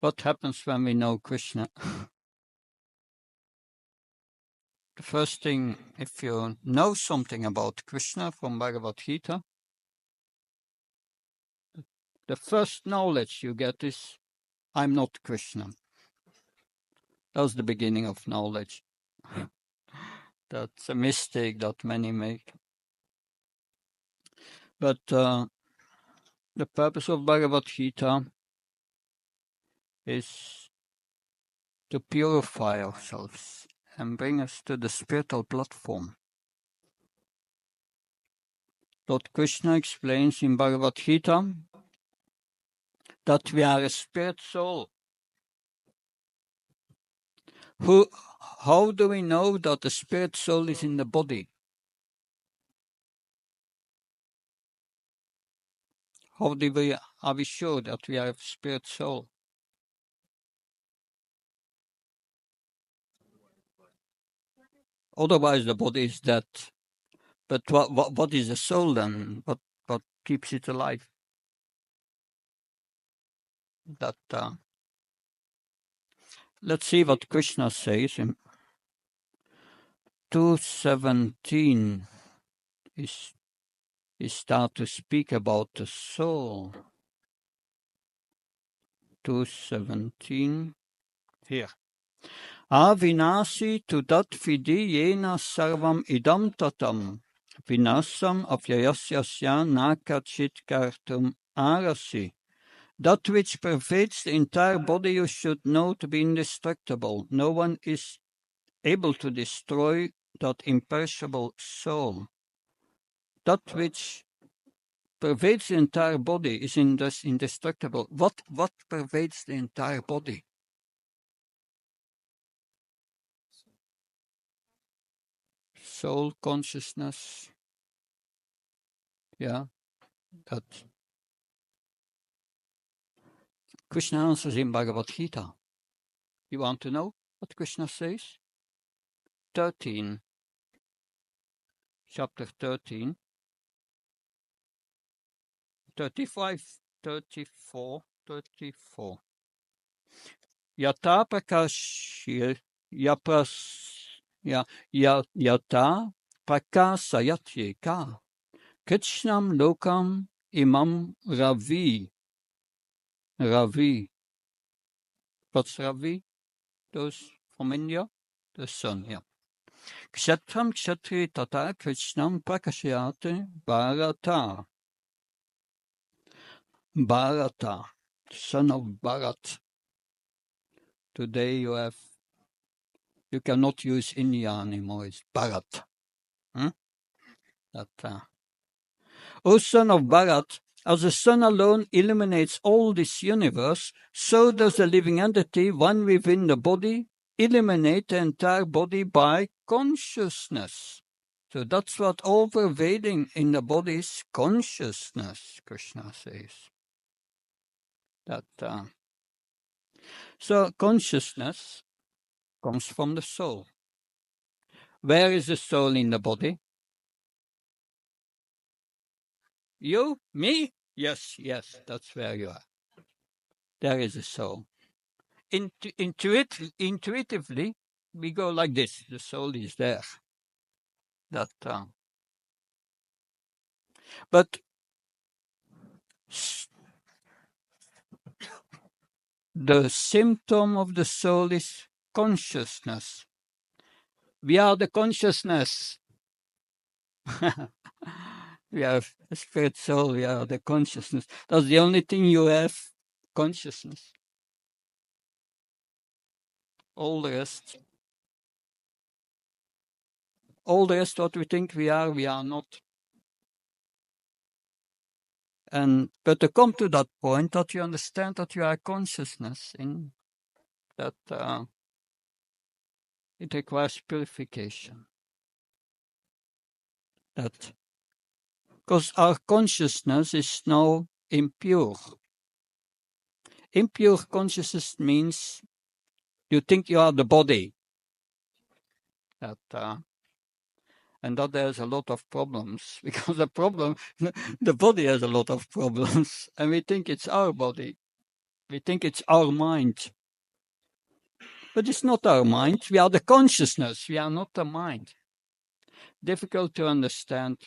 What happens when we know Krishna? The first thing, if you know something about Krishna from Bhagavad Gita, the first knowledge you get is, I'm not Krishna. That's the beginning of knowledge. That's a mistake that many make. But the purpose of Bhagavad Gita is to purify ourselves and bring us to the spiritual platform. Lord Krishna explains in Bhagavad Gita that we are a spirit soul. How do we know that the spirit soul is in the body? How are we sure that we are a spirit soul? Otherwise the body is dead. But what is the soul then? What keeps it alive? Let's see what Krishna says in 2:17. He starts to speak about the soul. 2:17. Here. Avinasi tu dat vidi yena sarvam idam tatam. Vinasam avyayasya nakachit kartum arasi. That which pervades the entire body you should know to be indestructible. No one is able to destroy that imperishable soul. That which pervades the entire body is indestructible. What pervades the entire body? Soul consciousness. Yeah, that. Krishna answers in Bhagavad Gita. You want to know what Krishna says? 13. Chapter 13. 35, 34, 34. Yata prakashir, yata prakasayatyeka, Krishnam lokam imam Ravi. Ravi. What's Ravi? Those from India? The sun, yeah. Kshatram kshatri tata Krishnam prakashayate Bharata. Bharata, son of Bharat. Today you cannot use India anymore, it's Bharat. O son of Bharat, as the sun alone illuminates all this universe, so does the living entity, one within the body, illuminate the entire body by consciousness. So that's what all pervading in the body is consciousness, Krishna says. So consciousness comes from the soul. Where is the soul in the body? You? Me? Yes, that's where you are. There is a soul. Intuitively, we go like this. The soul is there. But the symptom of the soul is consciousness. We are the consciousness. We are a spirit soul, we are the consciousness. That's the only thing you have, consciousness. All the rest what we think we are not. But to come to that point that you understand that you are consciousness, in that it requires purification. Because our consciousness is now impure. Impure consciousness means you think you are the body. And that there's a lot of problems, because the body has a lot of problems, and we think it's our body. We think it's our mind. But it's not our mind. We are the consciousness. We are not the mind. Difficult to understand.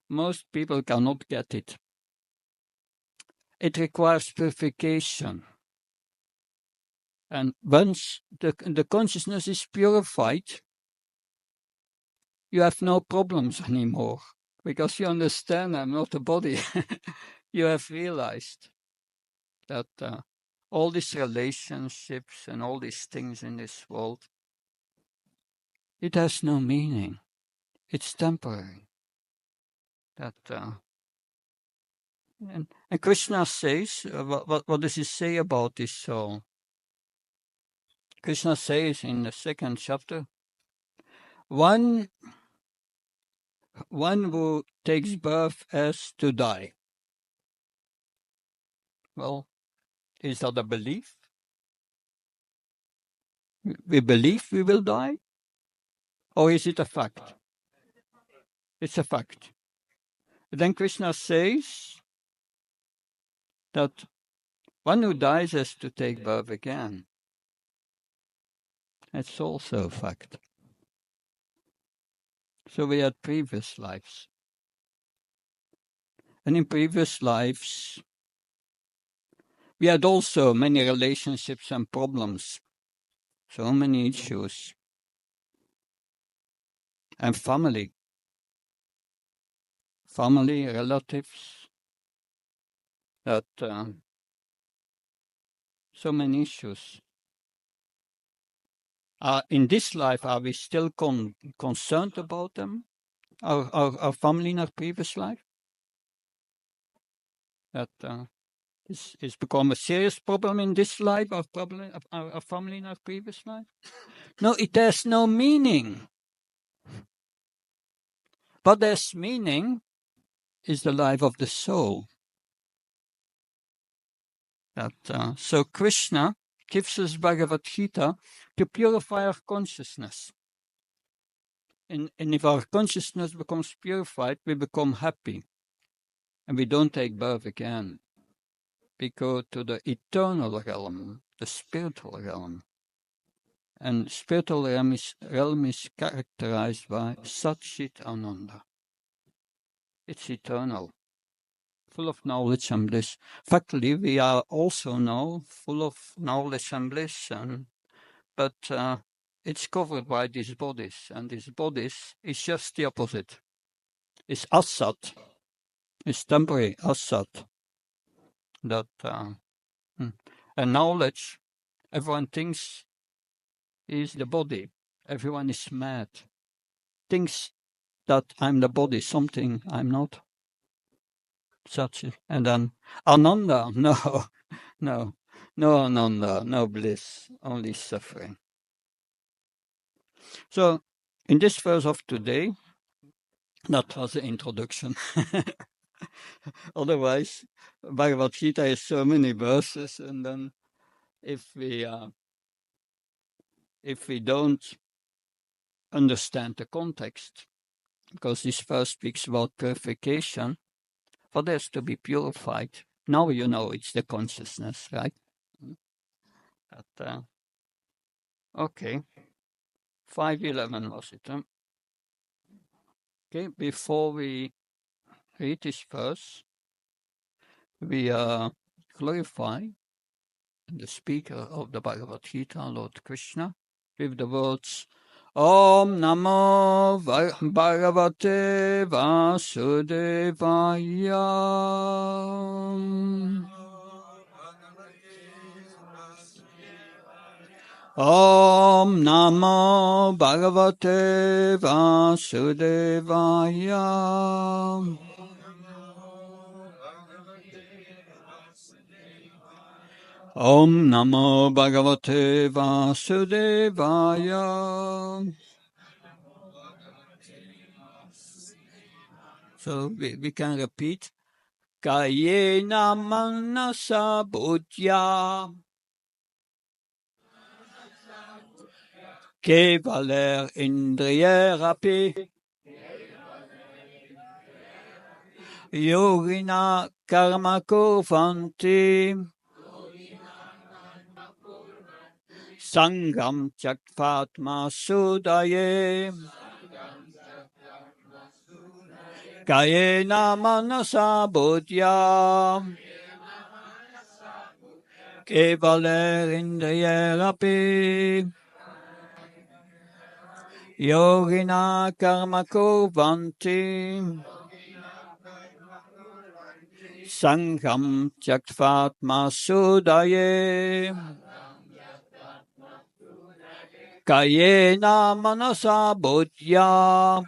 Most people cannot get it. It requires purification. And once the consciousness is purified, you have no problems anymore. Because you understand I'm not a body. You have realized that all these relationships and all these things in this world, it has no meaning. It's temporary. That and Krishna says, what does he say about this soul? Krishna says in the second chapter, one who takes birth has to die. Well, is that a belief? We believe we will die? Or is it a fact? It's a fact. Then Krishna says that one who dies has to take birth again. It's also a fact. So we had previous lives. And in previous lives, we had also many relationships and problems. So many issues. And family, relatives, that so many issues. In this life, are we still concerned about them? Our family in our previous life? That is become a serious problem in this life, our family in our previous life? No, it has no meaning. What has meaning is the life of the soul. That so Krishna gives us Bhagavad Gita to purify our consciousness. And if our consciousness becomes purified, we become happy. And we don't take birth again. We go to the eternal realm, the spiritual realm. And spiritual realm is characterized by Sat Chit Ananda. It's eternal, full of knowledge and bliss. Factually, we are also now full of knowledge and bliss, but it's covered by these bodies, and these bodies is just the opposite. It's asat, it's temporary asat. That and knowledge, everyone thinks is the body. Everyone is mad. Thinks that I'm the body, something I'm not. Such and then Ananda, no Ananda, no bliss, only suffering. So in this verse of today, that was the introduction. Otherwise, Bhagavad Gita has so many verses, and then if we don't understand the context, because this verse speaks about purification, what has to be purified? Now you know it's the consciousness, right? But, okay, 5:11 was it? Okay, before we read this verse, we glorify the speaker of the Bhagavad Gita, Lord Krishna, with the words Om Namo Bhagavate Vasudevaya. Om Namo Bhagavate Vasudevaya. Om Namo Bhagavate Vasudevaya. So we can repeat. Kayena Manasa Buddhya Kevaler Indriyerapi Yogina Karma Kurvanti Sangam Tyaktvatma Sudaye Kayena Manasa Buddhya Kevalerindriyerapi Yogina Karma Kurvanti Sangam Tyaktvatma Sudaye Kayena Manasa Buddhya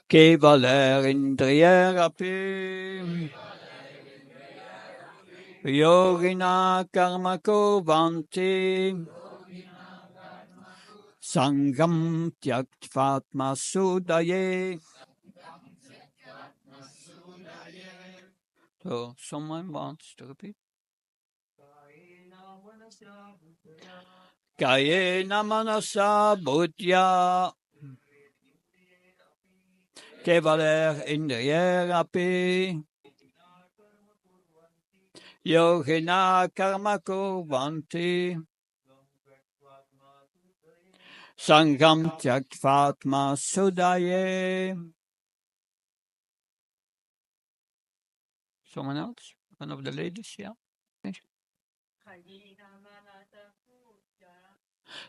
Kevalerindriyerapi Yogina Karma Kurvanti Sangam Tyaktvatma Sudaye. So, someone wants to repeat? Kayena Manasa Buddhya Kevalerindriyerapi Yogina Karma Kurvanti Sangam Tyaktvatma Sudaye. Someone else? One of the ladies, yeah?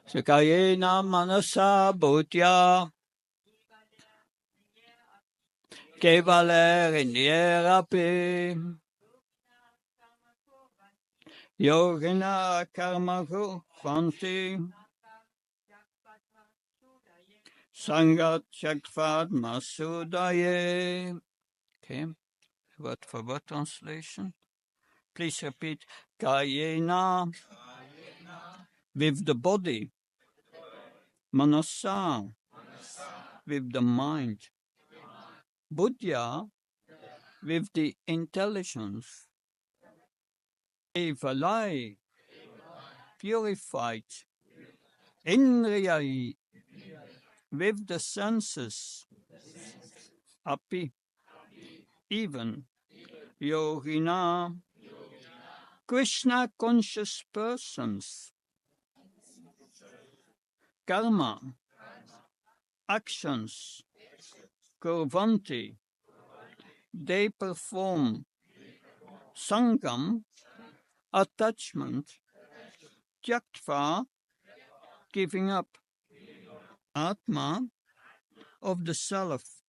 So Kayena Manasa Buddhya Kevalerindriyerapi Yogina Karma Kurvanti Sangat Tyaktvatma Sudaye. Okay, word for word translation. Please repeat. Kayena with the body. Manasa with the mind. Buddhya with the intelligence. Evalai purified. Indriyai with the senses. Api even. Yogina Krishna conscious persons. Karma actions. Kurvanti they perform. Sangam attachment. Tyaktva giving up. Atma of the self.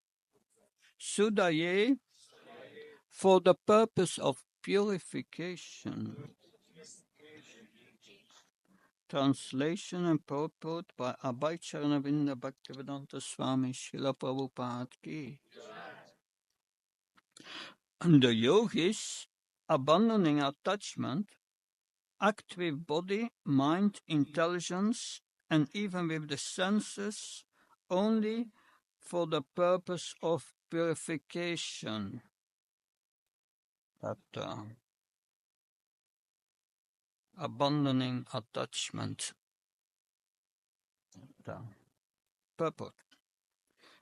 Sudaye for the purpose of purification. Translation and purport by Abhay Charanavinda Bhaktivedanta Swami Srila Prabhupada Ki. The yogis, abandoning attachment, act with body, mind, intelligence, and even with the senses only for the purpose of purification. That abandoning attachment. Purport.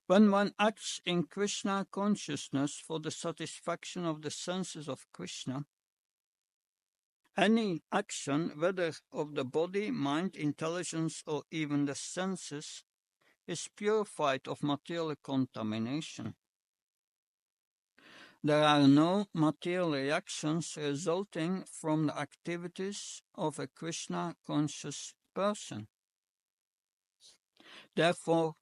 When one acts in Krishna consciousness for the satisfaction of the senses of Krishna, any action, whether of the body, mind, intelligence, or even the senses, is purified of material contamination. There are no material reactions resulting from the activities of a Krishna conscious person. Therefore,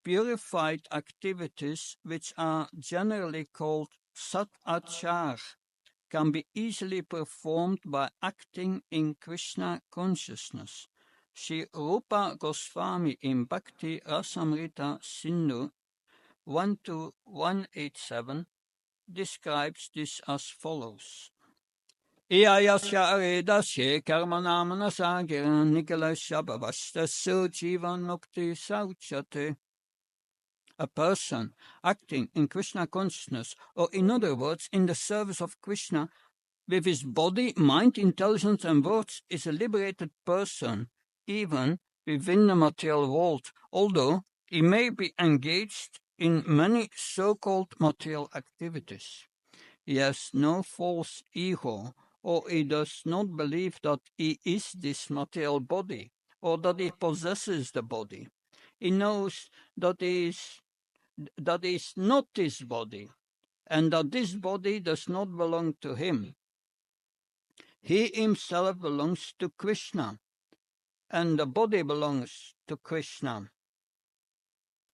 purified activities, which are generally called sat-achar, can be easily performed by acting in Krishna consciousness. Sri Rupa Goswami in Bhakti Rasamrita Sindhu 12187 describes this as follows. Iyayasya aredasya karmanamana gira nikalasya bhavashtasya jivan mukti sauchate. A person acting in Krishna consciousness, or in other words, in the service of Krishna, with his body, mind, intelligence, and words, is a liberated person, even within the material world, although he may be engaged in many so-called material activities. He has no false ego or he does not believe that he is this material body, or that he possesses the body. He knows that he is not this body, and that this body does not belong to him. He himself belongs to Krishna, and the body belongs to Krishna.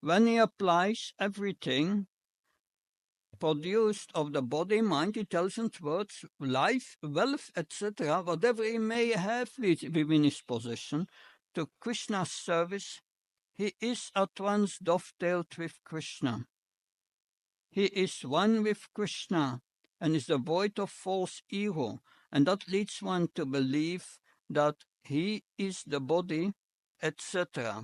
When he applies everything produced of the body, mind, intelligence, words, life, wealth, etc., whatever he may have within his possession, to Krishna's service, he is at once dovetailed with Krishna. He is one with Krishna and is devoid of false ego, and that leads one to believe that he is the body, etc.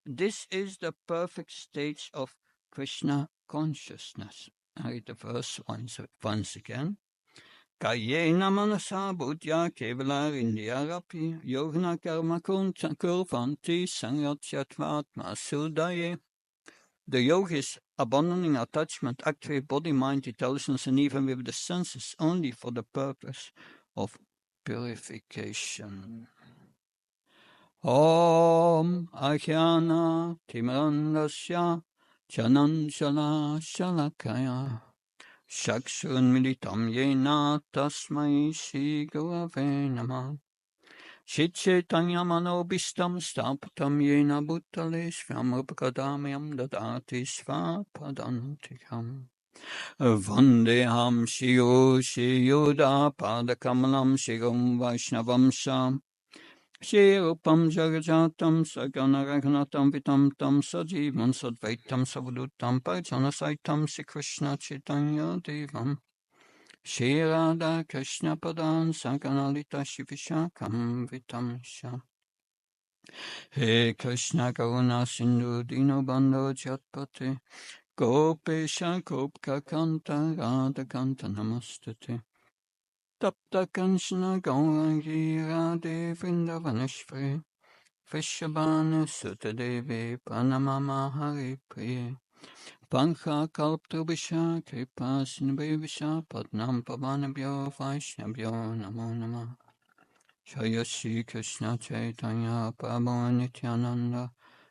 This is the perfect stage of Krishna consciousness. I read the verse once again. Kayena manasa buddhya kevala indiyarapi yogna karma kurvanti sangyatsyatvatma sudaye. The yogis abandoning attachment act with body, mind, intelligence, and even with the senses only for the purpose of purification. Om Ajnana Timrandasya Chananjala Shalakaya Shakshun Militam Yena Tasmai Shri Gurave Namah Shitchaitanya Manobishtam Stapatam Yena Bhutale Svamrupakadamyam Dadati Svapadantikam Vandeham Shio Shiyuda Padakamalam Shirum Vaishnavam Sham Shirupam Jagajatam Saganaragnatam Vitam Tam Sajivam Sadvaitam Savadutam Pajanasaitam Sri Krishna Chaitanya Devam Shri Radha Krishna Padan Saganalita Shivishakam Vitam Sham He Krishna Karuna Sindhu Dino Bando Jatpate Gopesha Gopka Kanta Radha Kanta Namastate Tapta Kanchana Gaurangi Radhe Vrindavaneshvare Vishabhanu Sutadevi Pranamama Hari Priye Pankha Kalptrubhisha Kripa Sinubhisha Padnam Pavanabhyo Vaishnabhyo Namo Namah Jaya Shri Krishna Chaitanya Prabhu Nityananda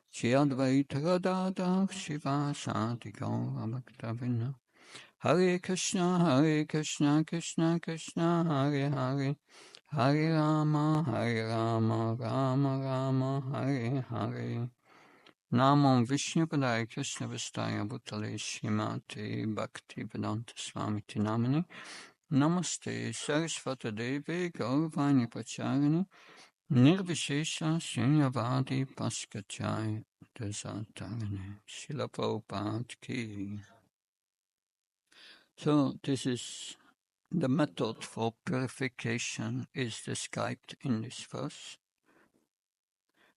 Shri Advaita Gadadhar Shiva Sati Gaura Bhaktavinda Hare Krishna, Krishna Krishna, Hare Hare, Hare Rama, Rama Rama, Hare Hare. Namam Vishnu Padaya Krishna Vistaya Bhutale Shrimati Bhakti Vedanta Swami Tinamani Namaste Saraswata Devi Gauravani Pacharani Nirvishesha Shunyavadi Paskachai Dasatarani Srila Prabhupada Ki. So this is the method for purification is described in this verse.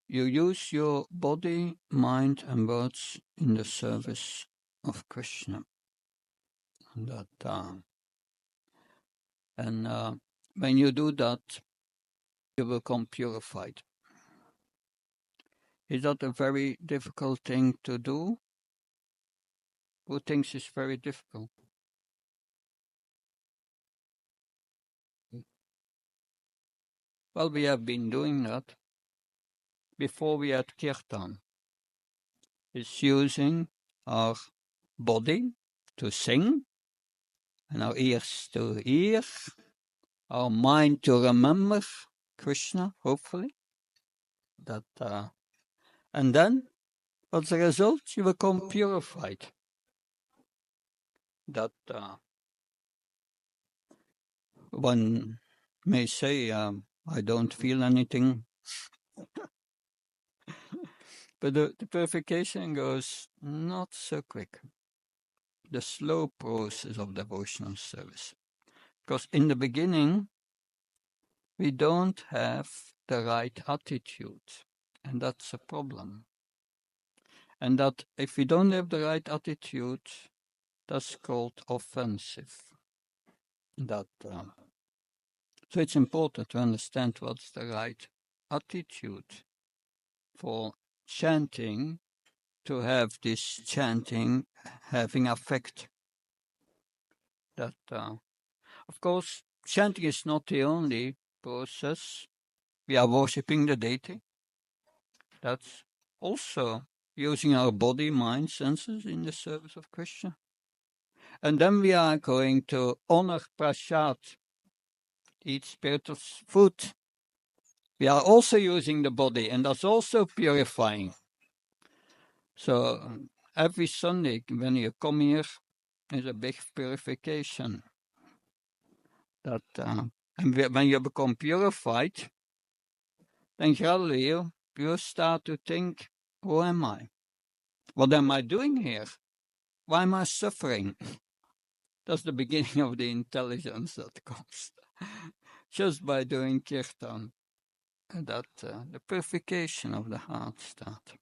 You use your body, mind and words in the service of Krishna. When you do that, you will become purified. Is that a very difficult thing to do? Who thinks it's very difficult? Well, we have been doing that before we had kirtan. It's using our body to sing, and our ears to hear, our mind to remember Krishna, hopefully. And then, as a result, you become purified. One may say, I don't feel anything. But the purification goes not so quick. The slow process of devotional service. Because in the beginning, we don't have the right attitude. And that's a problem. And that if we don't have the right attitude, that's called offensive. So it's important to understand what's the right attitude for chanting, to have this chanting having effect. Of course, chanting is not the only process. We are worshipping the deity. That's also using our body, mind, senses in the service of Krishna. And then we are going to honor prasad, eat spiritual food. We are also using the body, and that's also purifying. So every Sunday when you come here is a big purification. That and when you become purified, then gradually you start to think, who am I? What am I doing here? Why am I suffering? That's the beginning of the intelligence that comes just by doing kirtan. That the purification of the heart start.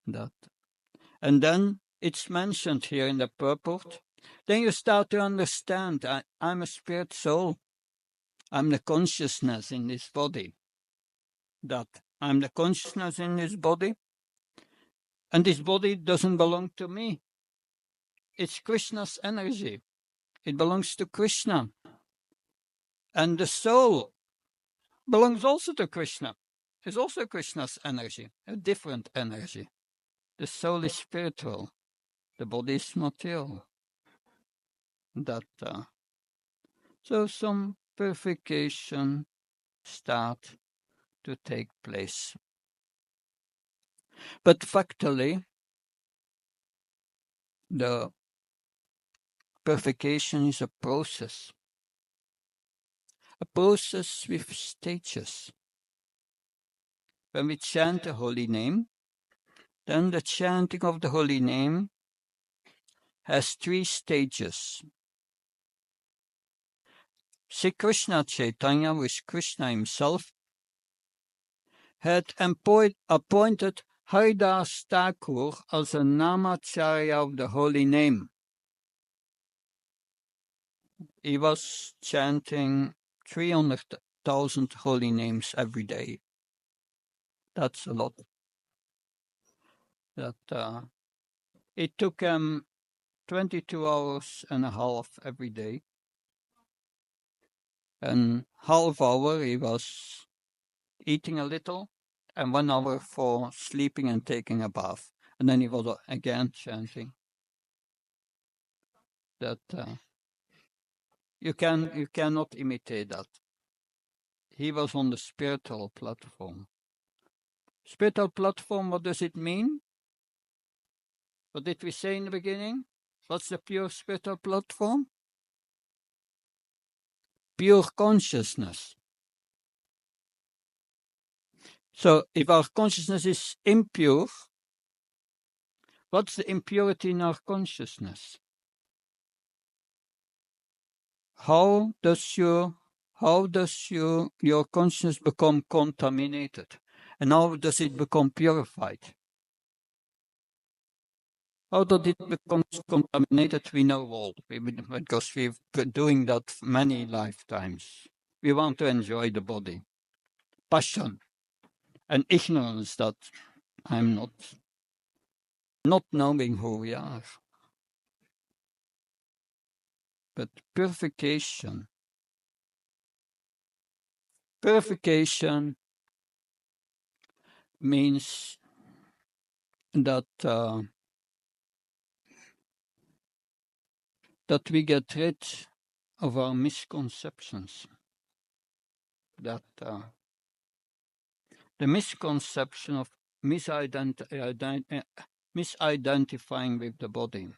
That, and then it's mentioned here in the purport. Then you start to understand. I'm a spirit soul. I'm the consciousness in this body. That I'm the consciousness in this body, and this body doesn't belong to me. It's Krishna's energy. It belongs to Krishna. And the soul belongs also to Krishna. It's also Krishna's energy, a different energy. The soul is spiritual. The body is material. That so some purification start to take place. But factually, the purification is a process with stages. When we chant the holy name, then the chanting of the holy name has 3 stages. Sri Krishna Chaitanya, who is Krishna himself, had appointed Haridas Thakur as a namacharya of the holy name. He was chanting 300,000 holy names every day. That's a lot. It took him 22 hours and a half every day. And half hour he was eating a little, and 1 hour for sleeping and taking a bath. And then he was again chanting. That you cannot imitate that. He was on the spiritual platform. Spiritual platform, what does it mean? What did we say in the beginning? What's the pure spiritual platform? Pure consciousness. So if our consciousness is impure, what's the impurity in our consciousness? How does your consciousness become contaminated? And how does it become purified? How did it become contaminated? We know all, because we've been doing that many lifetimes. We want to enjoy the body. Passion and ignorance that I'm not knowing who we are. But purification means that we get rid of our misconceptions. That the misconception of misidentifying with the body.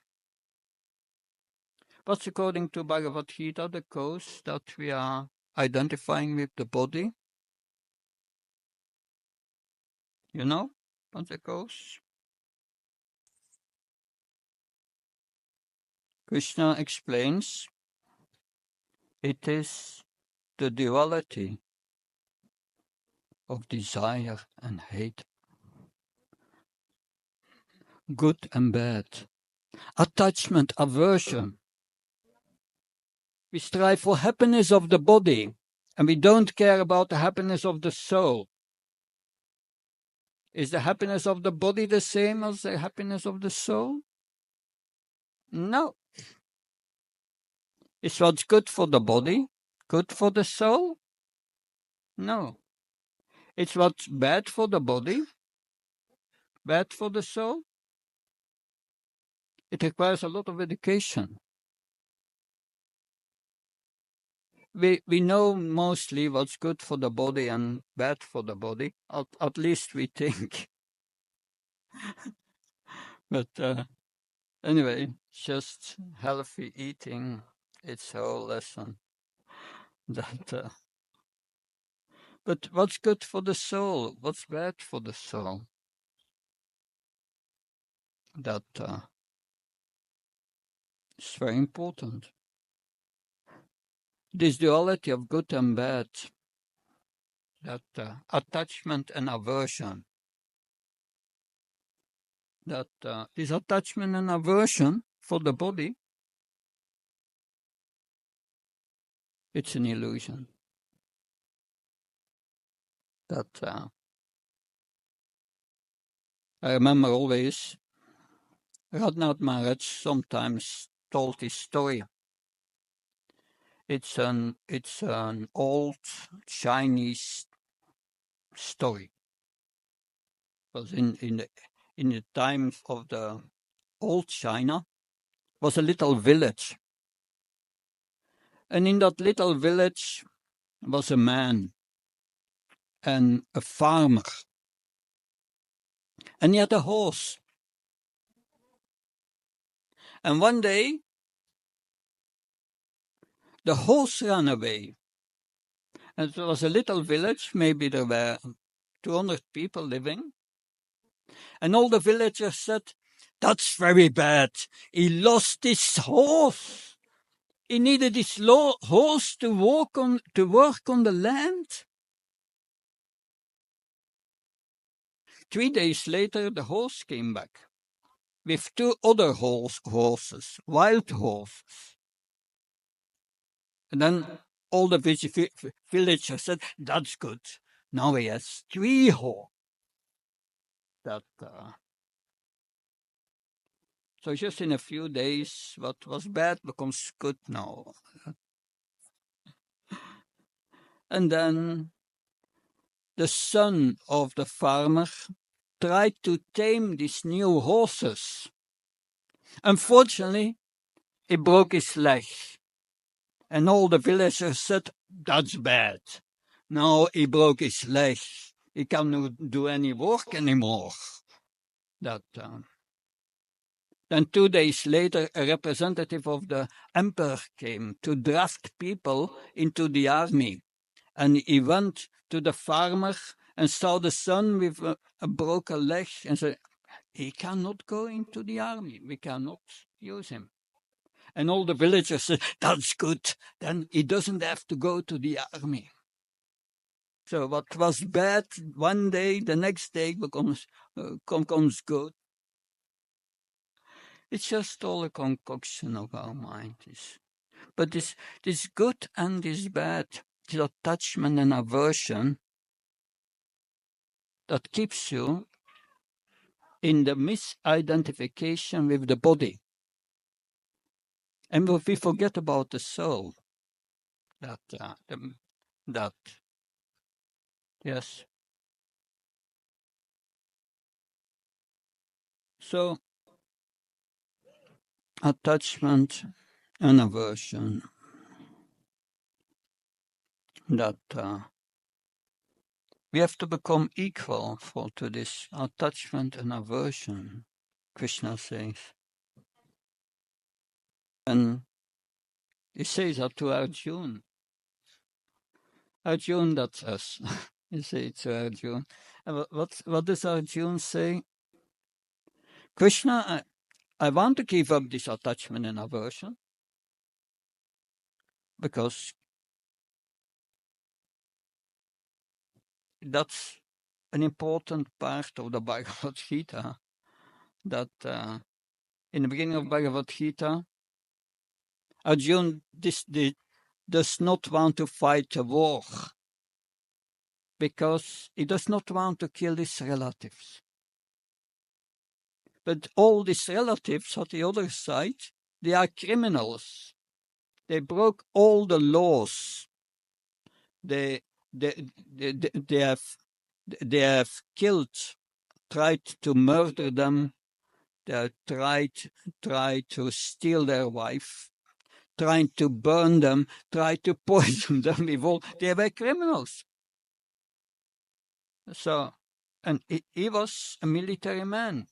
What's according to Bhagavad Gita the cause that we are identifying with the body? You know what's the cause? Krishna explains it is the duality of desire and hate, good and bad, attachment, aversion. We strive for happiness of the body, and we don't care about the happiness of the soul. Is the happiness of the body the same as the happiness of the soul? No. Is what's good for the body good for the soul? No. It's what's bad for the body, bad for the soul. It requires a lot of education. We know mostly what's good for the body and bad for the body. At least we think. But anyway, just healthy eating. It's a whole lesson. That. But what's good for the soul? What's bad for the soul? That is very important. This duality of good and bad, that attachment and aversion, that this attachment and aversion for the body, it's an illusion. That I remember always Radhanath Maharaj sometimes told this story. It's an old Chinese story. It was in the time of the old China, was a little village. And in that little village was a man and a farmer. And he had a horse. And one day, the horse ran away. And it was a little village, maybe there were 200 people living. And all the villagers said, "That's very bad. He lost his horse. He needed his horse to work on the land." 3 days later, the horse came back with 2 other horses, wild horses. And then all the villagers said, "That's good. Now he has 3 horses." So just in a few days, what was bad becomes good now. And then the son of the farmer tried to tame these new horses. Unfortunately, he broke his leg. And all the villagers said, "That's bad. Now he broke his leg. He cannot do any work anymore." Then 2 days later, a representative of the emperor came to draft people into the army. And he went to the farmer and saw the son with a broken leg and said, "He cannot go into the army. We cannot use him." And all the villagers said, "That's good. Then he doesn't have to go to the army." So what was bad one day, the next day becomes good. It's just all a concoction of our mind. But this good and this bad, this attachment and aversion, that keeps you in the misidentification with the body. And we forget about the soul. Yes. So, attachment and aversion. That we have to become equal to this attachment and aversion, Krishna says. And he says that to Arjuna. Arjuna, that's us. He says to Arjuna. What does Arjuna say? "Krishna, I want to give up this attachment and aversion because that's an important part of the Bhagavad Gita. That in the beginning of Bhagavad Gita, Arjuna does not want to fight a war because he does not want to kill his relatives. But all these relatives on the other side, they are criminals. They broke all the laws. They have killed, tried to murder them. They tried to steal their wife, trying to burn them, tried to poison them with all. They were criminals. So, and he was a military man.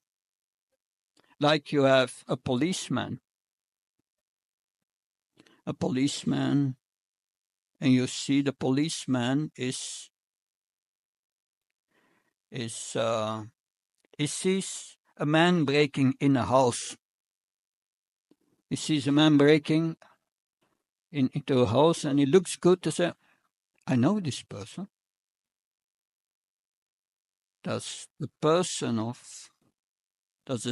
Like you have a policeman, and you see the policeman is he sees a man breaking in a house. He sees a man breaking into a house, and he looks good to say, I know this person. That's the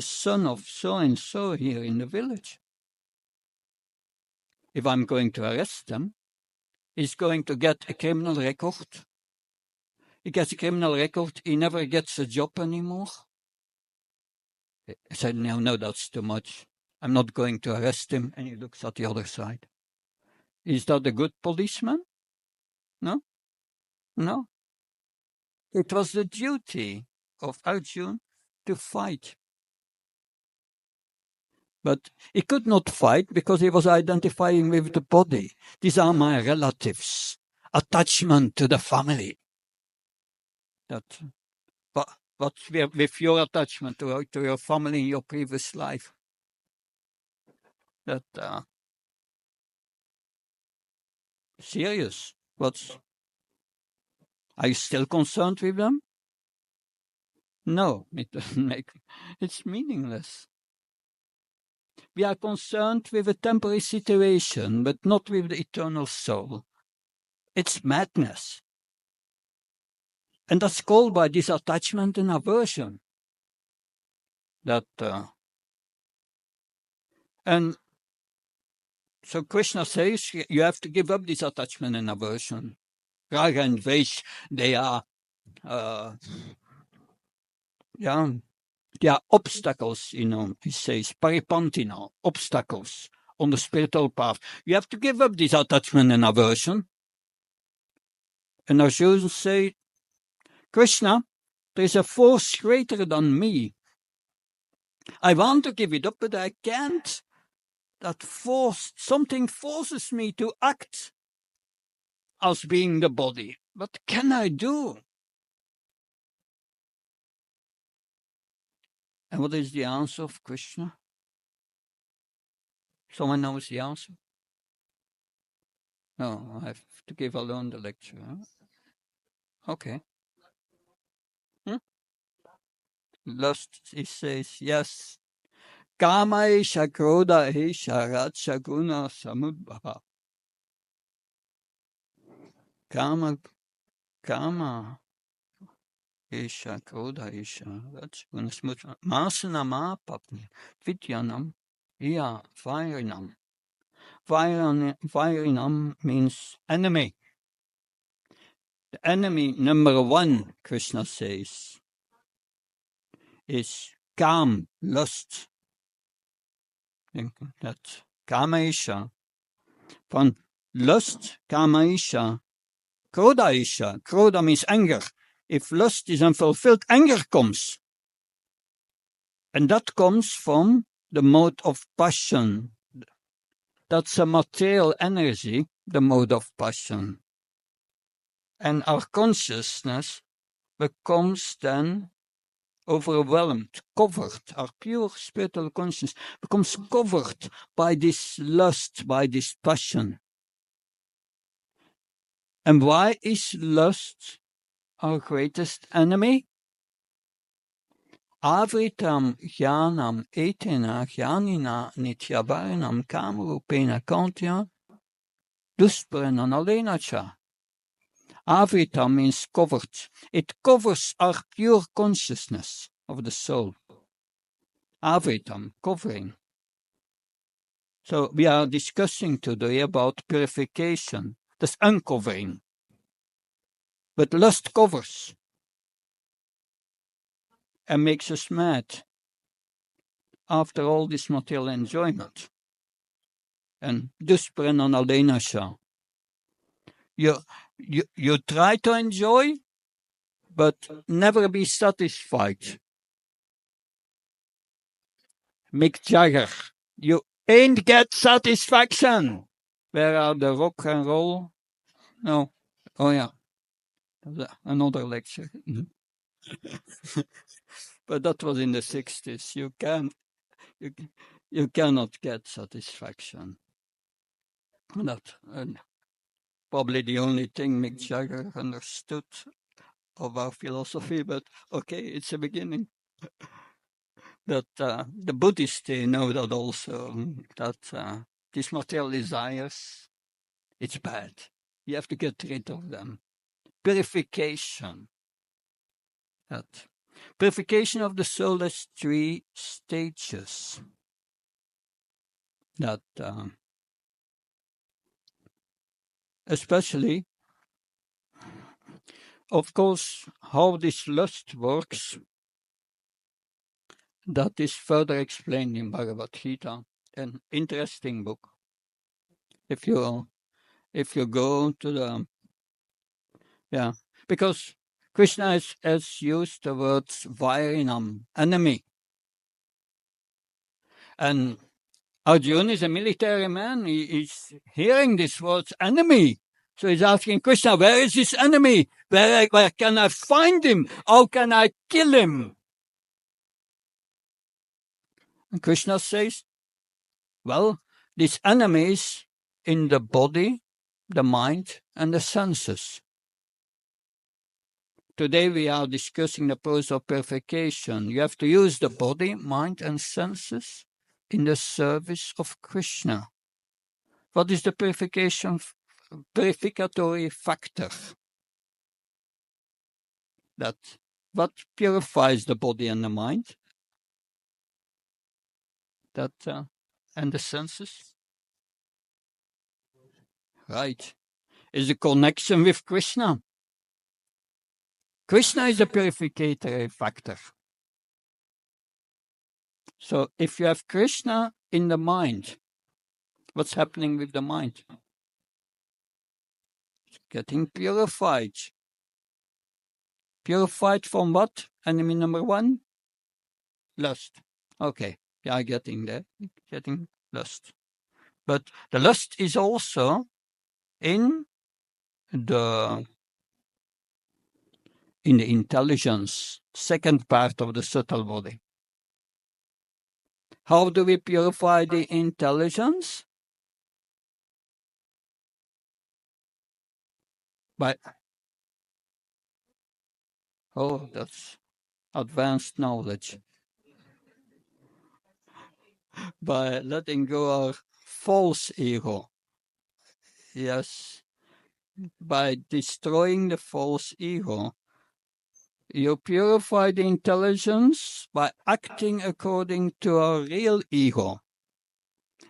son of so-and-so here in the village. If I'm going to arrest them, he's going to get a criminal record. He gets a criminal record, he never gets a job anymore. I said, no, that's too much. I'm not going to arrest him. And he looks at the other side. Is that a good policeman? No. It was the duty of Arjun to fight. But he could not fight because he was identifying with the body. These are my relatives. Attachment to the family. What's with your attachment to your family in your previous life? Serious. Are you still concerned with them? No, it doesn't it's meaningless. We are concerned with a temporary situation, but not with the eternal soul. It's madness. And that's called by disattachment and aversion. And so Krishna says you have to give up this attachment and aversion. Raga and Dvesh, they are obstacles, he says, paripantina, obstacles on the spiritual path. You have to give up this attachment and aversion. And Arjuna says, Krishna, there is a force greater than me. I want to give it up, but I can't. That force, something forces me to act as being the body. What can I do? And what is the answer of Krishna? Someone knows the answer? No, I have to give alone the lecture. Huh? Okay. Lust, he says, yes. Kama esha krodha esha raja guna samudbhava. Kama esha krodha esha raja guna samudbhava. Masana papni vidyanam iya vairinam. Vairinam means enemy. The enemy number one, Krishna says, is Kam, lust. Dat Kamaisha. Van lust, Kamaisha, Krodaisha. Kroda means anger. If lust is unfulfilled, anger comes. And that comes from the mode of passion. That's a material energy, the mode of passion. And our consciousness becomes then overwhelmed, covered. Our pure spiritual consciousness becomes covered by this lust, by this passion. And why is lust our greatest enemy? Avritam jnanam etena jnanina nityabarinam kamarupena kantya dusprenanalenacha. Avrita means covered. It covers our pure consciousness of the soul. Avritam, covering. So we are discussing today about purification. That's uncovering. But lust covers and makes us mad after all this material enjoyment. En dus brennan alleen sha. You try to enjoy, but never be satisfied. Mick Jagger, you ain't get satisfaction. Where are the rock and roll? No. Oh yeah. Another lecture. But that was in the 60s. You cannot get satisfaction. That probably the only thing Mick Jagger understood of our philosophy, but okay, it's a beginning. That the Buddhists, they know that also, that these material desires, it's bad. You have to get rid of them. Purification. That purification of the soul has 3 stages. That especially, of course, how this lust works, that is further explained in Bhagavad Gita, an interesting book. If you go to the, because Krishna has used the words Vairinam, enemy. And Arjuna is a military man. He's hearing these words, enemy. So he's asking Krishna, where is this enemy? Where can I find him? How can I kill him? And Krishna says, well, this enemy is in the body, the mind, and the senses. Today we are discussing the process of purification. You have to use the body, mind, and senses in the service of Krishna. What is the purificatory factor? That what purifies the body and the mind? That and the senses? Right. Is the connection with Krishna. Krishna is the purificatory factor. So if you have Krishna in the mind, what's happening with the mind? It's getting purified. Purified from what? Enemy number 1? Lust. Okay, yeah, getting there. Getting lust. But the lust is also in the intelligence, second part of the subtle body. How do we purify the intelligence? That's advanced knowledge. By letting go of false ego. Yes. By destroying the false ego, you purify the intelligence by acting according to our real ego.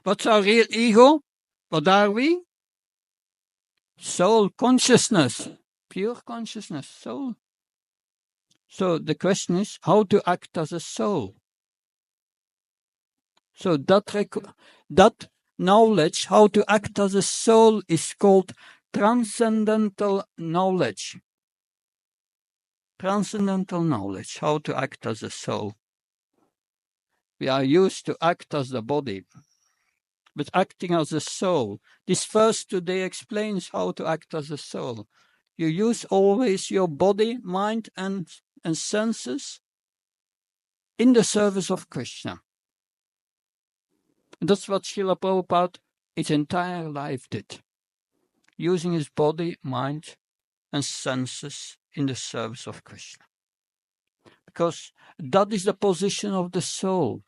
What's our real ego? What are we? Soul, consciousness, pure consciousness, soul. So the question is how to act as a soul. So that knowledge, how to act as a soul, is called transcendental knowledge. Transcendental knowledge, how to act as a soul. We are used to act as the body, but acting as a soul. This verse today explains how to act as a soul. You use always your body, mind, and senses in the service of Krishna. And that's what Srila Prabhupada his entire life did, using his body, mind, and senses in the service of Krishna. Because that is the position of the soul.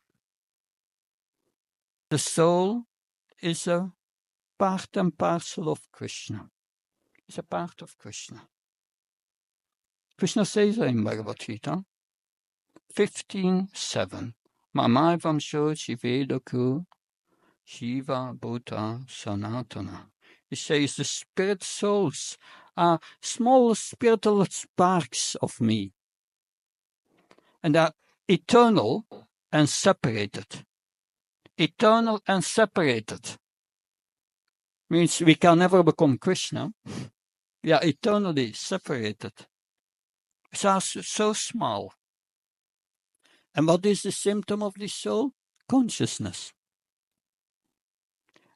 The soul is a part and parcel of Krishna. It's a part of Krishna. Krishna says in Bhagavad Gita 15:7, Mamaivam sho shivedoku Shiva Bhuta Sanatana. He says the spirit souls are small spiritual sparks of me, and are eternal and separated. Eternal and separated. Means we can never become Krishna. We are eternally separated. So small. And what is the symptom of this soul? Consciousness.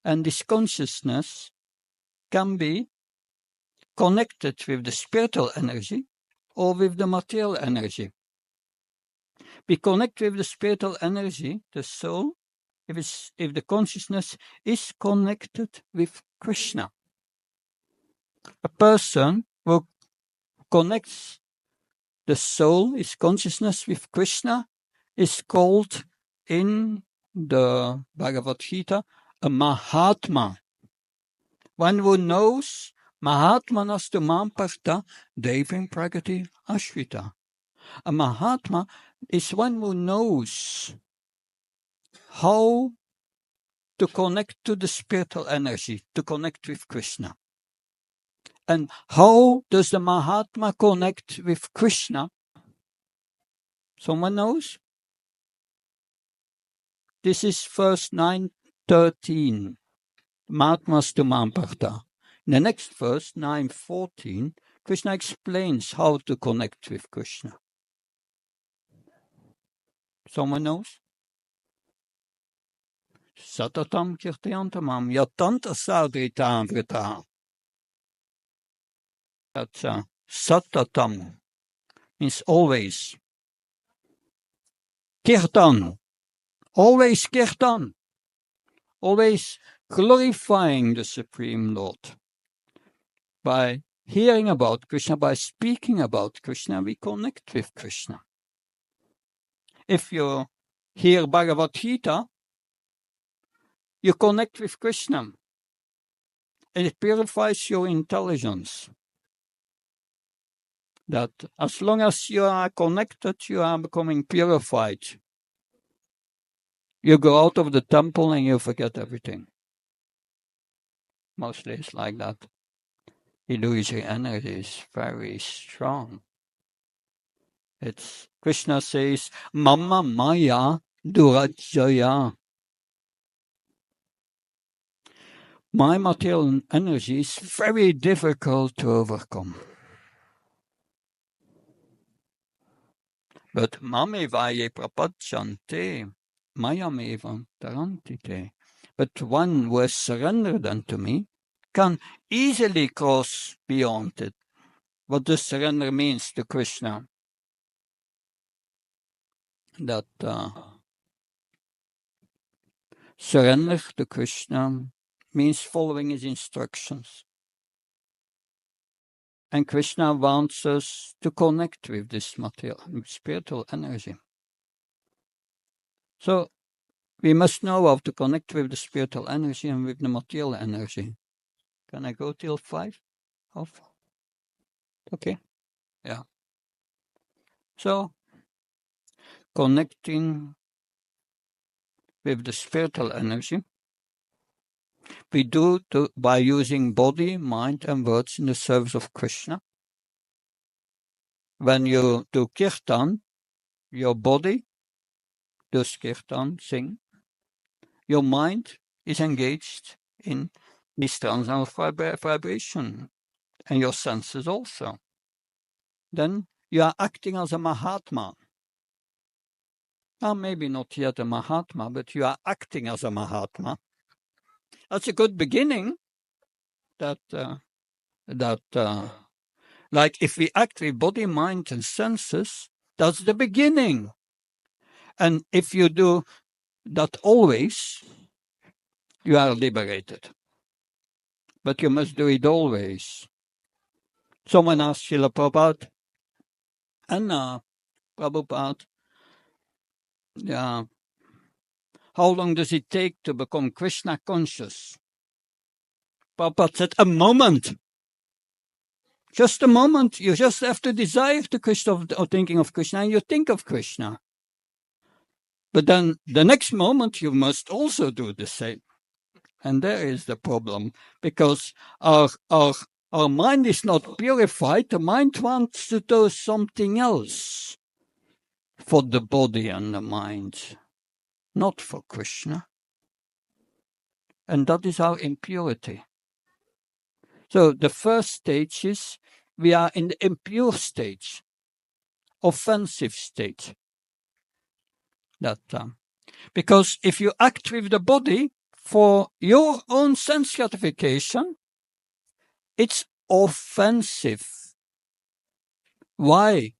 And this consciousness can be connected with the spiritual energy or with the material energy. We connect with the spiritual energy, the soul, if the consciousness is connected with Krishna. A person who connects the soul, his consciousness with Krishna, is called in the Bhagavad Gita a Mahatma. One who knows Mahatmanas tu mam parta devim pragati ashrita. A Mahatma is one who knows how to connect to the spiritual energy, to connect with Krishna. And how does the Mahatma connect with Krishna? Someone knows? This is verse 9:13. Mahatmas tu mamparta. In the next verse, 9:14, Krishna explains how to connect with Krishna. Someone knows? Satatam kirtayantamam yatanta sadritam vrita. That's satatam means always. Kirtan, always kirtan, always glorifying the Supreme Lord. By hearing about Krishna, by speaking about Krishna, we connect with Krishna. If you hear Bhagavad Gita, you connect with Krishna. And it purifies your intelligence. That as long as you are connected, you are becoming purified. You go out of the temple and you forget everything. Mostly it's like that. Illusory energy is very strong. It's Krishna says, Mama Maya Durajaya. My material energy is very difficult to overcome. But Mamevaye Prapachante Mayamevam Tarantite. But one who has surrendered unto me can easily cross beyond it. What does surrender means to Krishna? That surrender to Krishna means following his instructions. And Krishna wants us to connect with this material, spiritual energy. So we must know how to connect with the spiritual energy and with the material energy. Can I go till 5? Off? Okay. Yeah. So connecting with the spiritual energy, we do by using body, mind, and words in the service of Krishna. When you do kirtan, your body does kirtan, sing. Your mind is engaged in this transcendental vibration, and your senses also. Then you are acting as a Mahatma. Now, maybe not yet a Mahatma, but you are acting as a Mahatma. That's a good beginning. Like if we act with body, mind, and senses, that's the beginning. And if you do that always, you are liberated. But you must do it always. Someone asked Srila Prabhupada, and Prabhupada, how long does it take to become Krishna conscious? Prabhupada said, a moment. Just a moment. You just have to desire to Krishna or thinking of Krishna, and you think of Krishna. But then the next moment, you must also do the same. And there is the problem, because our mind is not purified. The mind wants to do something else for the body and the mind, not for Krishna. And that is our impurity. So the first stage is we are in the impure stage, offensive stage. Because if you act with the body for your own sense gratification, it's offensive. Why?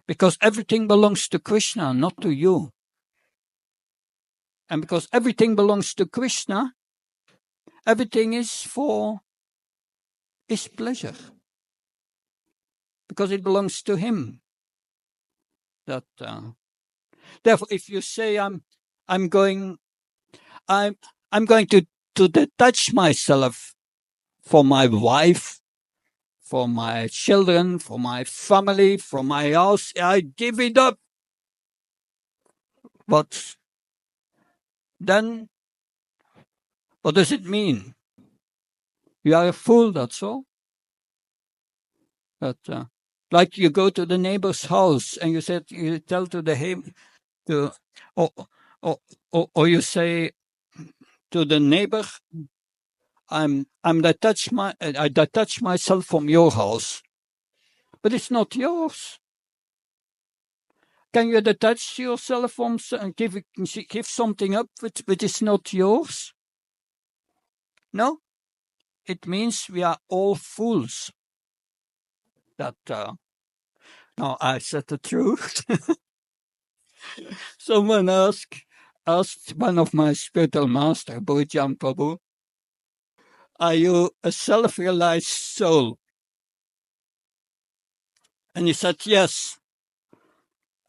Because everything belongs to Krishna, not to you. And because everything belongs to Krishna, everything is for his pleasure. Because it belongs to him. Therefore, if you say I'm going to detach myself from my wife, for my children, for my family, for my house, I give it up. But then, what does it mean? You are a fool, that's all. Like you go to the neighbor's house and you tell to the or you say to the neighbor, I detach myself from your house, but it's not yours. Can you detach yourself from give something up which is not yours? No, it means we are all fools. Now I said the truth. Someone asked one of my spiritual master, Bhujam Prabhu, are you a self-realized soul? And he said, yes.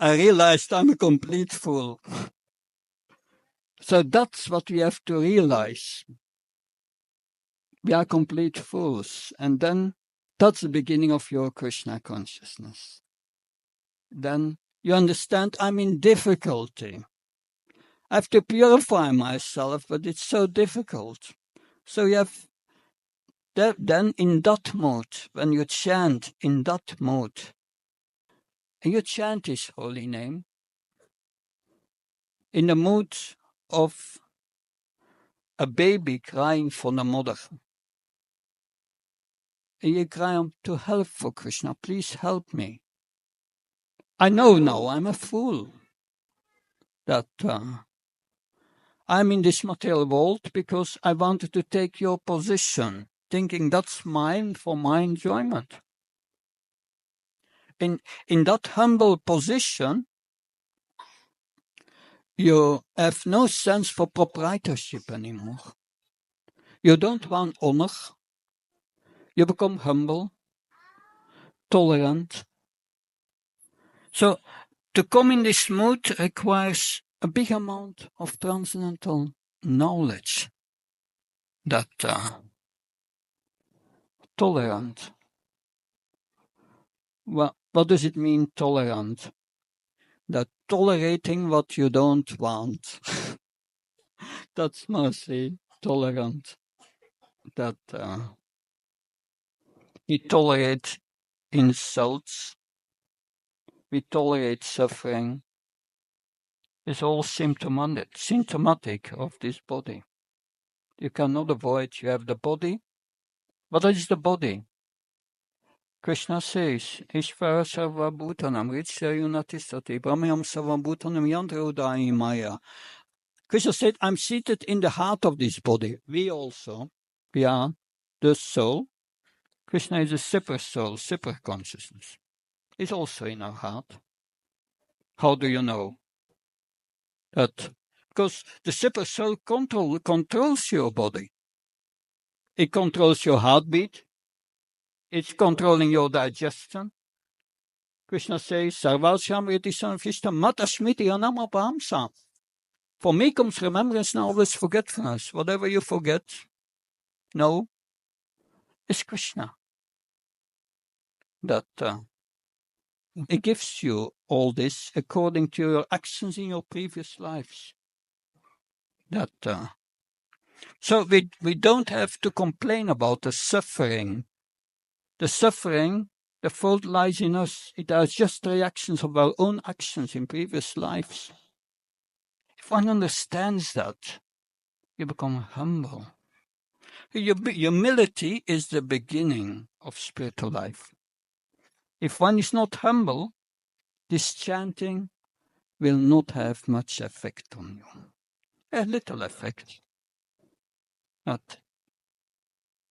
I realized I'm a complete fool. So that's what we have to realize. We are complete fools. And then that's the beginning of your Krishna consciousness. Then you understand I'm in difficulty. I have to purify myself, but it's so difficult. So you have then in that mode, when you chant in that mode, and you chant his holy name, in the mood of a baby crying for the mother. And you cry out to help for Krishna, please help me. I know now I'm a fool. That I'm in this material world because I wanted to take your position, thinking that's mine for my enjoyment. In that humble position, you have no sense for proprietorship anymore. You don't want honor. You become humble, tolerant. So to come in this mood requires a big amount of transcendental knowledge. That tolerant. Well, what does it mean, tolerant? That tolerating what you don't want. That's mostly tolerant. That we tolerate insults. We tolerate suffering. It's all symptomatic of this body. You cannot avoid. You have the body. What is the body? Krishna says, Ishvara sarva bhutanam ritsya yunatistati brahmayam sarva bhutanam yandra udai maya. Krishna said, I'm seated in the heart of this body. We also, we are the soul. Krishna is a super soul, super consciousness. It's also in our heart. How do you know? That because the super soul controls your body. It controls your heartbeat. It's controlling your digestion. Krishna says, Sarvasham Ritisam Vishtam Matashmiti Anamapamsa. For me comes remembrance and always forgetfulness. Whatever you forget, no, it's Krishna. That it gives you all this according to your actions in your previous lives. That so we don't have to complain about the suffering. The suffering, the fault lies in us. It are just reactions of our own actions in previous lives. If one understands that, you become humble. Humility is the beginning of spiritual life. If one is not humble, this chanting will not have much effect on you. A little effect. Not.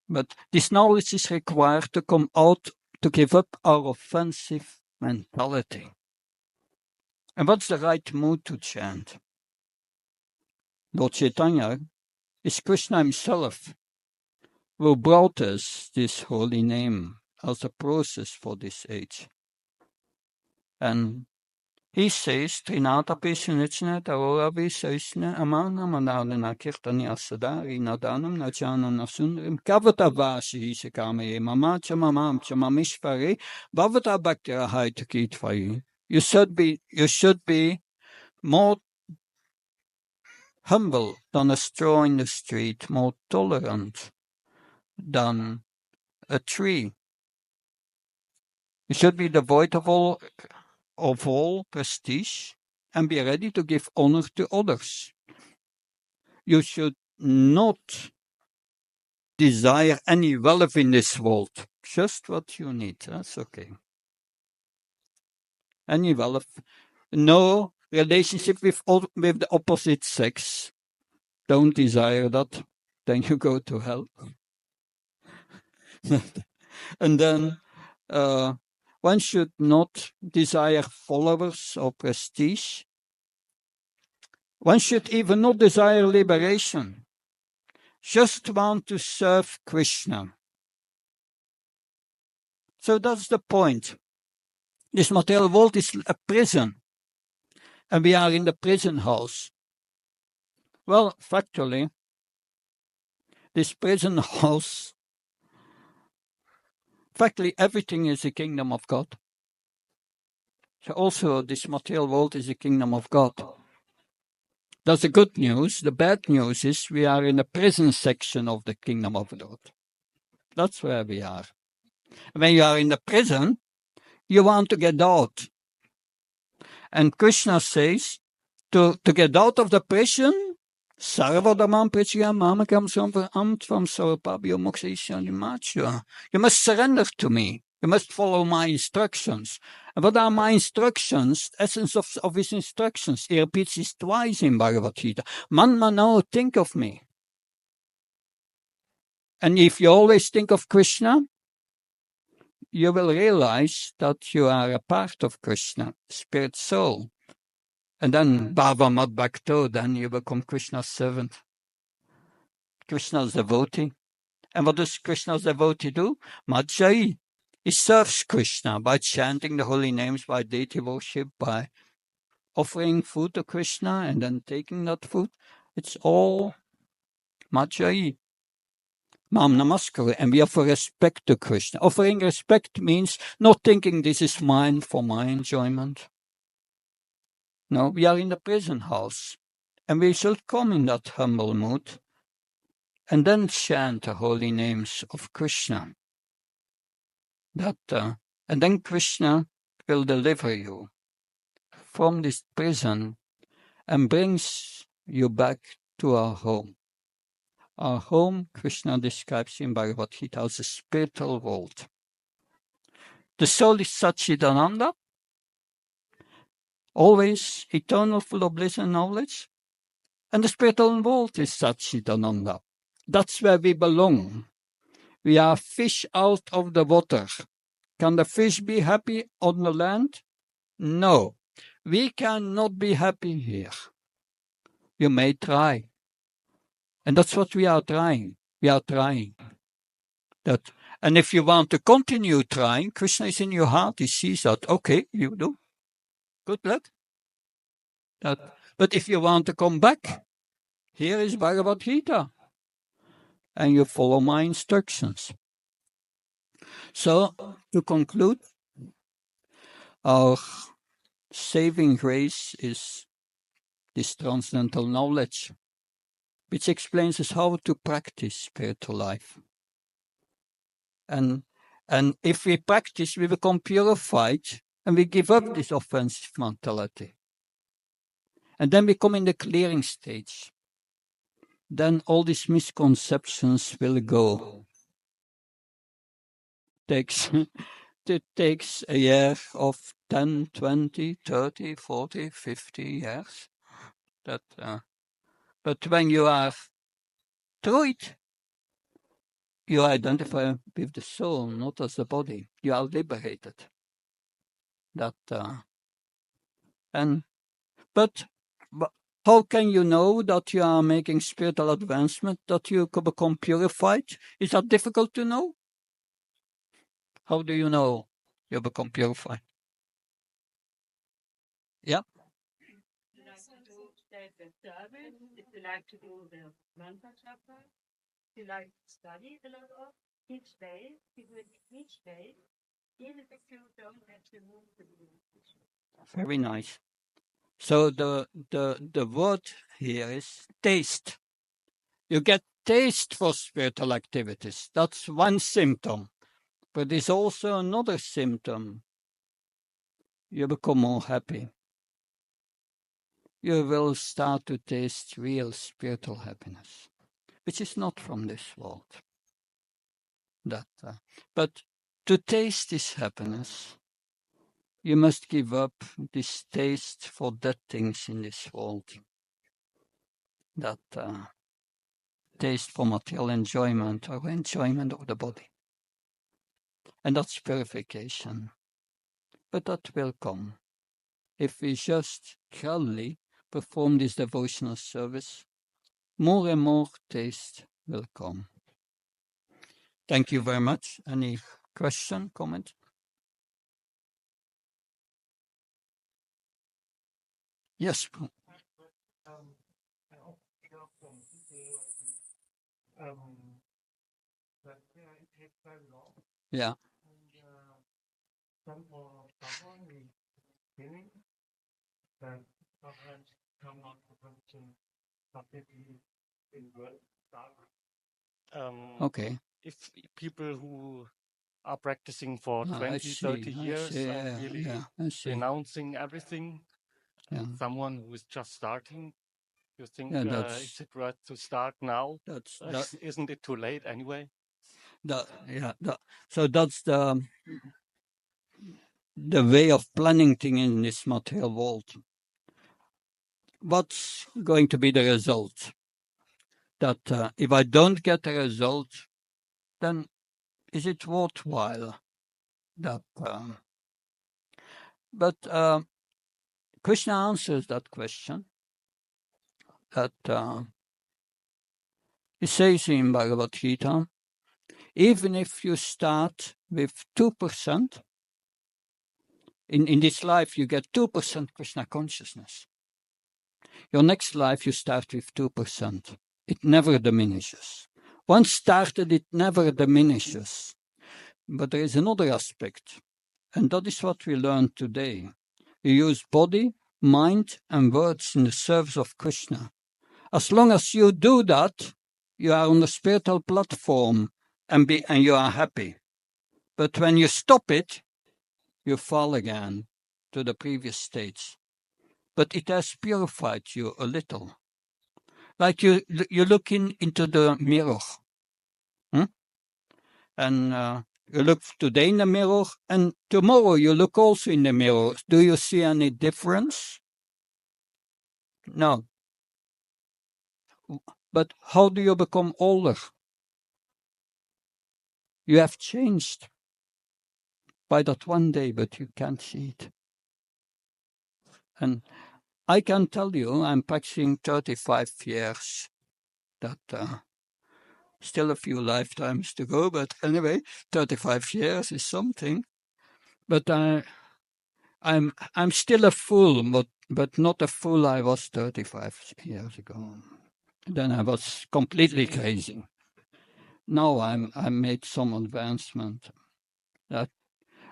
But this knowledge is required to come out, to give up our offensive mentality. And what's the right mood to chant? Lord Chaitanya is Krishna himself who brought us this holy name as a process for this age. And he says, Trinata Pisunichna, Tarora Visaisna, Amana Manadana Kirtani Asadari, Nadanam, Najanam, Nasundarim, Kavata Vashi, Hisekame, Mamacha Mamam, Chamamishpare, Bhavata Bhaktira Haitakit Fai. You should be more humble than a straw in the street, more tolerant than a tree. You should be devoid of all prestige and be ready to give honor to others. You should not desire any wealth in this world, just what you need. That's okay. Any wealth, no relationship with the opposite sex. Don't desire that, then you go to hell. And then one should not desire followers or prestige. One should even not desire liberation. Just want to serve Krishna. So that's the point. This material world is a prison. And we are in the prison house. Well, factually, this prison house, factually everything is the kingdom of God. So also this material world is the kingdom of God. That's the good news. The bad news is we are in the prison section of the kingdom of God. That's where we are. When you are in the prison, you want to get out. And Krishna says, to get out of the prison, you must surrender to me. You must follow my instructions. And what are my instructions? The essence of his instructions. He repeats this twice in Bhagavad Gita. Man mano, think of me. And if you always think of Krishna, you will realize that you are a part of Krishna, spirit soul. And then Bhava Mad Bhakto, then you become Krishna's servant. Krishna's devotee. And what does Krishna's devotee do? Madhyayi. He serves Krishna by chanting the holy names, by deity worship, by offering food to Krishna and then taking that food. It's all Madhyayi. Mam Namaskar, and we offer respect to Krishna. Offering respect means not thinking this is mine for my enjoyment. No, we are in the prison house, and we should come in that humble mood and then chant the holy names of Krishna. And then Krishna will deliver you from this prison and brings you back to our home. Our home, Krishna describes in Bhagavad Gita as a spiritual world. The soul is Satchidananda, always eternal, full of bliss and knowledge. And the spiritual world is Satchidananda. That's where we belong. We are fish out of the water. Can the fish be happy on the land? No. We cannot be happy here. You may try. And that's what we are trying. We are trying. And if you want to continue trying, Krishna is in your heart. He sees that. Okay, you do. Good luck. But if you want to come back, here is Bhagavad Gita. And you follow my instructions. So, to conclude, our saving grace is this transcendental knowledge, which explains us how to practice spiritual life. And if we practice, we become purified, and we give up this offensive mentality. And then we come in the clearing stage. then all these misconceptions will go. It takes a year of 10, 20, 30, 40, 50 years. But when you are through it, you identify with the soul, not as the body. You are liberated. But how can you know that you are making spiritual advancement, that you could become purified? Is that difficult to know? How do you know you become purified? Yeah. If you like to do the mantra chapter, if you like to study a lot of each day, you do it each day, even if you don't have to move to do it. Very nice. So the word here is taste. You get taste for spiritual activities. That's one symptom. But there's also another symptom. You become more happy. You will start to taste real spiritual happiness, which is not from this world. But to taste this happiness, you must give up this taste for dead things in this world. That taste for material enjoyment or enjoyment of the body. And that's purification. But that will come if we just gradually perform this devotional service. More and more taste will come. Thank you very much. Any question, comment? Yes. Yeah. Okay. If people who are practicing for 20, 30 years and really renouncing everything, and someone who is just starting, you think is it right to start now? Isn't it too late anyway? So that's the way of planning things in this material world. What's going to be the result? That if I don't get a result, then is it worthwhile? But Krishna answers that question. That he says in Bhagavad Gita, even if you start with 2%, in this life you get 2% Krishna consciousness. Your next life you start with 2%. It never diminishes. Once started, it never diminishes. But there is another aspect, and that is what we learned today. You use body, mind, and words in the service of Krishna. As long as you do that, you are on the spiritual platform and you are happy. But when you stop it, you fall again to the previous states. But it has purified you a little. Like you look into the mirror. And you look today in the mirror, and tomorrow you look also in the mirror. Do you see any difference? No. But how do you become older? You have changed by that one day, but you can't see it. And I can tell you, I'm practicing 35 years. That still a few lifetimes to go, but anyway, 35 years is something. But I'm still a fool, but not a fool I was 35 years ago. Then I was completely crazy. Now I made some advancement.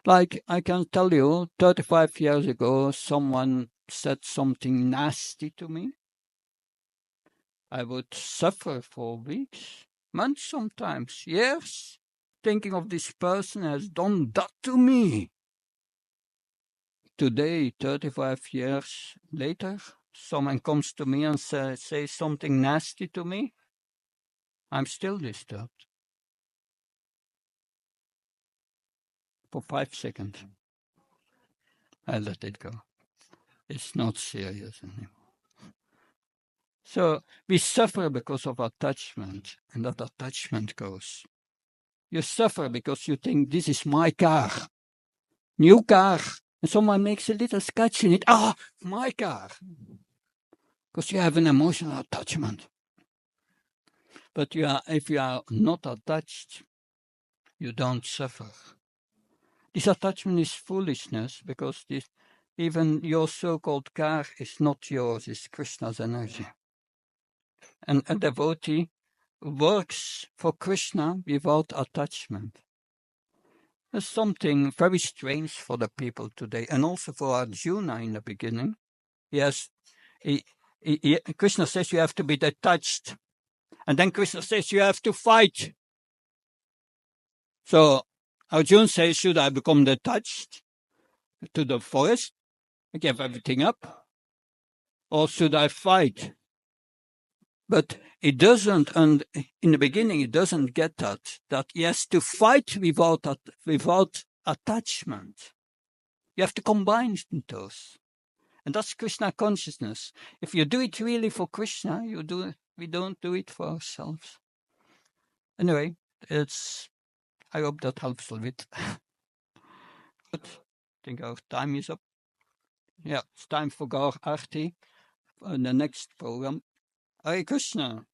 Like I can tell you, 35 years ago, someone said something nasty to me. I would suffer for weeks, months sometimes, years, thinking of this person has done that to me. Today, 35 years later, someone comes to me and says something nasty to me. I'm still disturbed. For 5 seconds. I let it go. It's not serious anymore. So we suffer because of attachment, and that attachment goes. You suffer because you think, this is my car. New car. And someone makes a little scratch in it. Ah, my car. Because you have an emotional attachment. But if you are not attached, you don't suffer. This attachment is foolishness, because even your so-called car is not yours, it's Krishna's energy. And a devotee works for Krishna without attachment. There's something very strange for the people today, and also for Arjuna in the beginning. Yes, Krishna says you have to be detached. And then Krishna says you have to fight. So Arjuna says, should I become detached to the forest, give everything up? Or should I fight? But it doesn't, and in the beginning it doesn't get that he has to fight without attachment. You have to combine those. And that's Krishna consciousness. If you do it really for Krishna, we don't do it for ourselves. Anyway, I hope that helps a little bit. But I think our time is up. Yeah, it's time for Gaur Arti, the next program. Hare Krishna.